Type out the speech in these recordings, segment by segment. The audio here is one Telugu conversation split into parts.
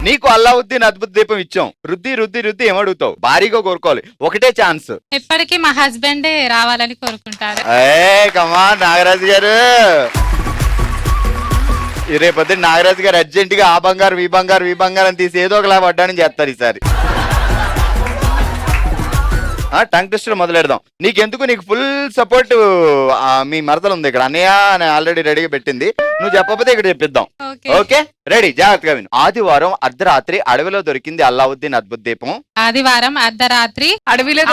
నీకు అల్లావుద్దీన్ అద్భుత దీపం ఇచ్చాం, రుద్ది రుద్ది రుద్ది ఏమడుగుతావు? భారీగా కోరుకోవాలి, ఒకటే ఛాన్స్. ఎప్పటికీ మా హస్బెండే రావాలని కోరుకుంటారు. కమాన్ నాగరాజు గారు, రేపొద్దు నాగరాజు గారు అర్జెంట్ గా ఆ బంగారం ఈ బంగారం ఈ బంగారం తీసి ఏదో ఒకలా పడ్డానని చేస్తారు ఈసారి. టంగ్ టెస్ట్ మొదలెడదాం. నీకెందుకు, నీకు ఫుల్ సపోర్ట్ మీ మరదలు ఉంది ఇక్కడ, అన్నయ్య అని ఆల్రెడీ రెడీగా పెట్టింది. నువ్వు చెప్పకపోతే ఇక్కడ చెప్పిద్దాం. ఓకే రెడీ, జాగ్రత్తగా విను. ఆదివారం అర్ధరాత్రి అడవిలో దొరికింది అల్లావుద్దీన్ అద్భుత దీపం. ఆదివారం అర్ధరాత్రి అడవిలో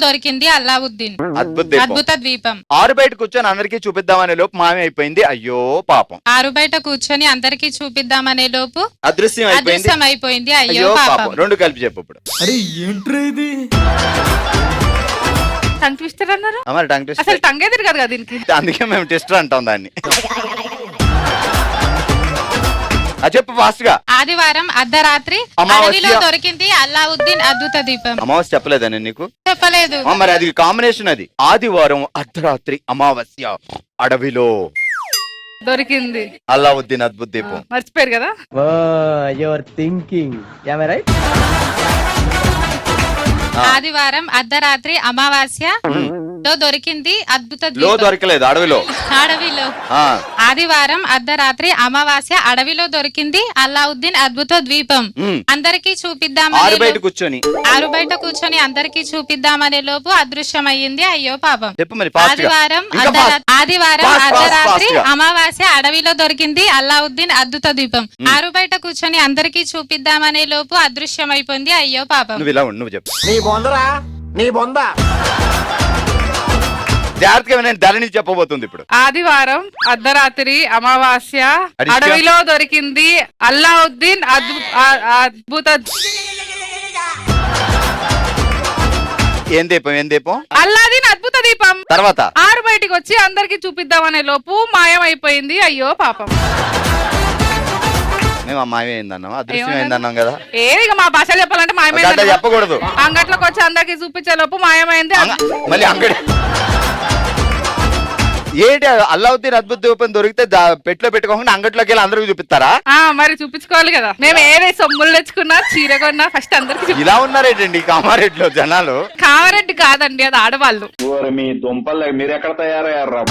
దొరికింది అల్లావుద్దీన్ అద్భుత ద్వీపం. ఆరు బయట కూర్చొని అందరికీ చూపిద్దామనే లోపు మాయం అయిపోయింది, అయ్యో పాపం. ఆరు బయట కూర్చొని అందరికీ చూపిద్దామనే లోపు అదృశ్యం అయిపోయింది, అయ్యో పాపం. రెండు కలిపి చెప్పు ఇప్పుడు. అరే ఏంట్రా ఇది? టంగ్ ట్విస్టర్ అన్నారు. టంగ్ ట్విస్టర్ అసలు టంగ్ ఎదురు కదా దీనికి, అందుకే మేము ట్విస్టర్ అంటాం దాన్ని. చెప్పు ఫాస్ట్ గా. ఆదివారం అర్ధరాత్రి అడవిలో దొరికింది అల్లావుద్దీన్ అద్భుత దీపం. అమావాస్య చెప్పలేదా నేను నీకు? చెప్పలేదు. మరి అది కాంబినేషన్. అది ఆదివారం అర్ధరాత్రి అమావాస్య అడవిలో దొరికింది అల్లావుద్దీన్ అద్భుత దీపం. మర్చిపోయారు కదా. ఆదివారం అర్ధరాత్రి అమావాస్య లో దొరికింది అద్భుత లో దొరకలేదు, అడవిలో. ఆదివారం అర్ధరాత్రి అమావాస్య అడవిలో దొరికింది అల్లావుద్దీన్ అద్భుత ద్వీపం. అందరికీ చూపిద్దామని ఆరు బయట కూర్చొని అందరికీ చూపిద్దామనే లోపు అదృశ్యమయ్యింది, అయ్యో పాపం. ఆదివారం అర్ధరాత్రి అమావాస్య అడవిలో దొరికింది అల్లావుద్దీన్ అద్భుత ద్వీపం. ఆరు బయట కూర్చొని అందరికీ చూపిద్దామనే లోపు అదృశ్యమైపోయింది, అయ్యో పాపం. నువ్వు చెప్పు. జాగ్రత్తగా నేను ధరణి చెప్పబోతుంది ఇప్పుడు. ఆదివారం అర్ధరాత్రి అమావాస్య అడవిలో దొరికింది అల్లావుద్దీన్ అద్భుత ఏం దీపం? అల్లావుద్దీన్ అద్భుత దీపం. తర్వాత ఆరు బయటికి వచ్చి అందరికి చూపిద్దామనే లోపు మాయమైపోయింది, అయ్యో పాపం. మేము మాయమైందన్నాం, అదృశ్యమైందన్నాం కదా. ఇక మా భాష చెప్పాలంటే మాయమైంది చెప్పకూడదు. అంగట్లోకి వచ్చి అందరికి చూపించే లోపు మాయమైంది. మళ్ళీ అంగడి ఏంటి? అల్లావుద్దీన్ అద్భుత దీపం దొరికితే పెట్లో పెట్టుకోకుండా అంగట్లోకి వెళ్ళి అందరికి చూపిస్తారా? మరి చూపించుకోవాలి కదా. మేము ఏవే సొమ్ములు తెచ్చుకున్నా చీర కొన్నా ఫస్ట్ అందరికి. ఇలా ఉన్నారేటండి కామారెడ్డిలో జనాలు? కామారెడ్డి కాదండి, అది ఆడవాళ్ళు. మీ దుంపలు మీరు ఎక్కడ తయారయ్యారా?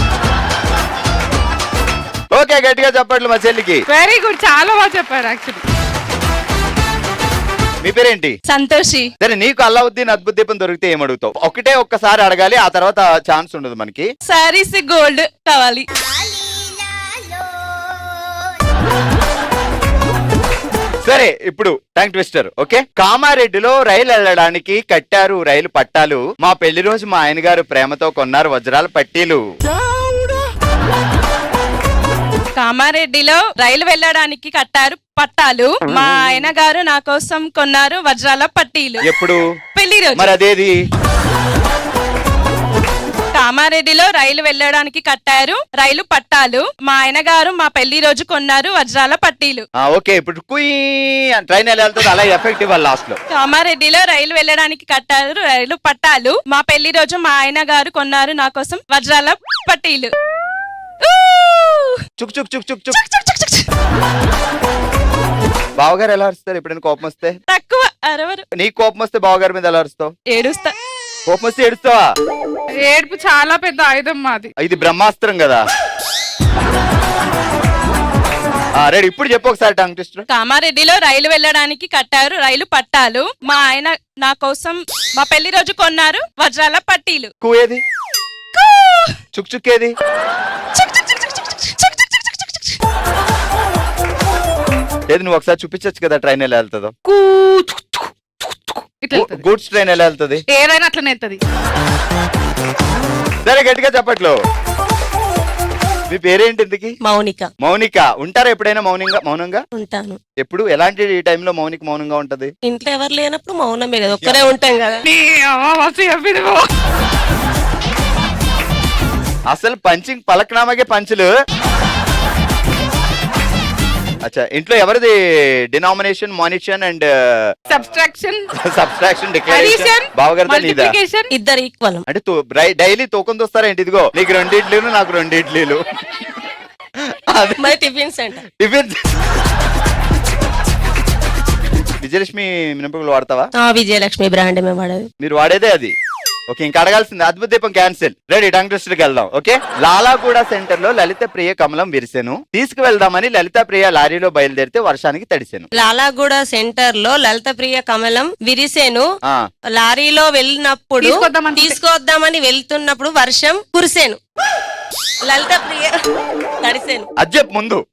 ఓకే గట్టిగా చెప్పట్లు మా చెల్లికి. వెరీ గుడ్, చాలా బాగా చెప్పారు. యాక్చువల్లీ మీ పేరేంటి? సంతోషి. సరే, నీకు అల్లావుద్దీన్ అద్భుత దీపం దొరికితే ఏమడుగుతావు? ఒక్కసారి అడగాలి, ఆ తర్వాత ఛాన్స్ ఉండదు మనకి. సారీస్ గోల్డ్ కావాలి. సరే, ఇప్పుడు టంగ్ ట్విస్టర్. ఓకే, కామారెడ్డిలో రైలు వెళ్ళడానికి కట్టారు రైలు పట్టాలు, మా పెళ్లి రోజు మా ఆయన గారు ప్రేమతో కొన్నారు వజ్రాల పట్టీలు. కామారెడ్డిలో రైలు వెళ్ళడానికి కట్టారు పట్టాలు, మా ఆయన గారు నా కోసం కొన్నారు వజ్రాల పట్టీలు. ఎప్పుడు? పెళ్లి రోజు. మరి అదేది? కామారెడ్డిలో రైలు వెళ్ళడానికి కట్టారు రైలు పట్టాలు, మా ఆయన గారు మా పెళ్లి రోజు కొన్నారు వజ్రాల పట్టీలు. ఓకే, ఇప్పుడు ట్రైన్ ఎలా వెళ్తుంది అలా ఎఫెక్ట్ ఇవ్వాలి లాస్ట్ లో. కామారెడ్డిలో రైలు వెళ్ళడానికి కట్టారు రైలు పట్టాలు, మా పెళ్లి రోజు మా ఆయన గారు కొన్నారు నా కోసం వజ్రాల పట్టీలు. చుక్ చుక్ చుక్ చుక్ చుక్. బావగారు ఎలా అరుస్తారు ఎప్పుడైనా కోపం వస్తే? తక్కువ అరవరు. నీకు కోపం వస్తే బావగారి మీద ఎలా అరుస్తావు? ఏడుస్తా. కోపం వస్తే ఏడుస్తావా? ఏడుపు చాలా పెద్ద ఆయుధం మాది. ఇది బ్రహ్మాస్త్రం కదా. రెడీ, ఇప్పుడు చెప్పు ఒకసారి టంగ్ ట్విస్టర్. కామారెడ్డిలో రైలు వెళ్ళడానికి కట్టారు రైలు పట్టాలు, మా ఆయన నా కోసం మా పెళ్లి రోజు కొన్నారు వజ్రాల పట్టీలు. ఏది? చుక్ చుక్ ఏది? ఏది? నువ్వు ఒకసారి చూపించచ్చు కదా ట్రైన్ ఎలా వెళ్తుందో. గూడ్స్ ట్రైన్ ఎలా వెళ్తుంది? ఏదైనా అట్లనే వెళ్తుంది. సరే, గట్టిగా చెప్పట్లు. మీ పేరేంటి ఇంతకి? మౌనిక. మౌనిక. ఉంటారా ఎప్పుడైనా మౌనంగా? ఉంటాను. ఎప్పుడు? ఎలాంటి టైంలో మౌనంగా ఉంటది? ఇంట్లో ఎవరు లేనప్పుడు మౌనమే కదా, ఒక్కరే ఉంటాం కదా. అసలు పంచింగ్ పలకనామాగే పంచులు. అచ్చా, ఇంట్లో ఎవరిది డినామినేషన్, మానిషన్ అండ్ సబ్స్ట్రాక్షన్ డిక్లరేషన్? బావగారితో నీదా? ఇద్దరు ఈక్వల్. అంటే డైలీ తూకం తోస్తారా ఏంటి? ఇదిగో నీకు 2 ఇడ్లీలు నాకు 2 ఇడ్లీలు. మరి టిఫిన్ సెంటర్. టిఫిన్ విజయలక్ష్మి మినపగుళ్ళు వాడతావా? విజయలక్ష్మి బ్రాండ్ మేము వాడేది. మీరు వాడేదే అది. ఓకే, ఇంకా అడగాల్సింది అద్భుత దీపం క్యాన్సిల్. రెడీ, టంగ్ ట్విస్టర్కి వెళ్దాం. ఓకే, లాలాగూడ సెంటర్ లో లలిత ప్రియ కమలం విరిసెను. తీసుకువెళ్దామని లలిత ప్రియ లారీలో బయలుదేరితే వర్షానికి తడిసెను. లాలాగూడ సెంటర్ లో లలిత ప్రియ కమలం విరిసేను. ఆ, లారీలో వెళ్ళినప్పుడు తీసుకొద్దామని వెళ్తున్నప్పుడు వర్షం కురిసేను. లలిత ప్రియ తడిసేను. అది చెప్పు ముందు.